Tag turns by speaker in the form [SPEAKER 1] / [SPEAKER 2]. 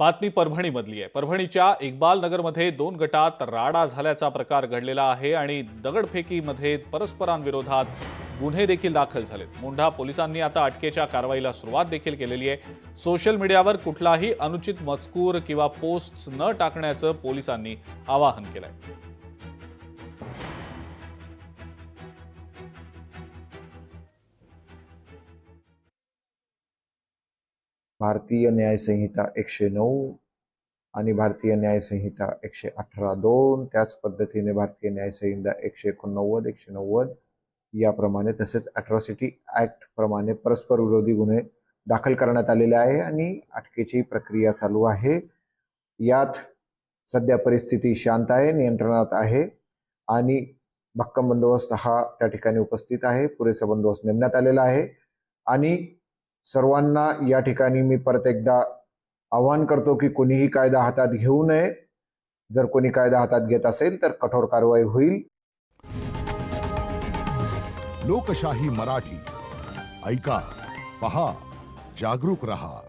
[SPEAKER 1] बातमी परभणीमधली आहे। परभणीच्या इक्बाल नगरमध्ये 2 गटात राडा झाल्याचा प्रकार घडलेला आहे आणि दगडफेकीमध्ये परस्परांविरोधात गुन्हे देखील दाखल झालेत। मोंढा पोलिसांनी आता अटकेच्या कारवाईला सुरुवात देखील केलेली आहे। सोशल मीडियावर कुठलाही अनुचित मजकूर किंवा पोस्ट्स न टाकण्याचं पोलिसांनी आवाहन केलंय।
[SPEAKER 2] भारतीय न्याय संहिता 109 आणि भारतीय न्याय संहिता 118(2), त्याच पद्धतीने भारतीय न्याय संहिता 189, 190 याप्रमाणे तसेच अॅट्रॉसिटी ॲक्ट प्रमाणे परस्पर विरोधी गुन्हे दाखल करण्यात आलेले आहे आणि अटकेची प्रक्रिया चालू आहे। यात सध्या परिस्थिती शांत आहे, नियंत्रणात आहे आणि भक्कम बंदोबस्त हा त्या ठिकाणी उपस्थित आहे। पुरेसा बंदोबस्त नेमण्यात आलेला आहे आणि सर्वांना या ठिकाणी मी परत एकदा आवाहन करतो की कोणीही कायदा हातात घेऊ नये। जर कोणी कायदा हातात घेत असेल तर कठोर कारवाई होईल।
[SPEAKER 3] लोकशाही मराठी ऐका, पहा, जागरूक रहा।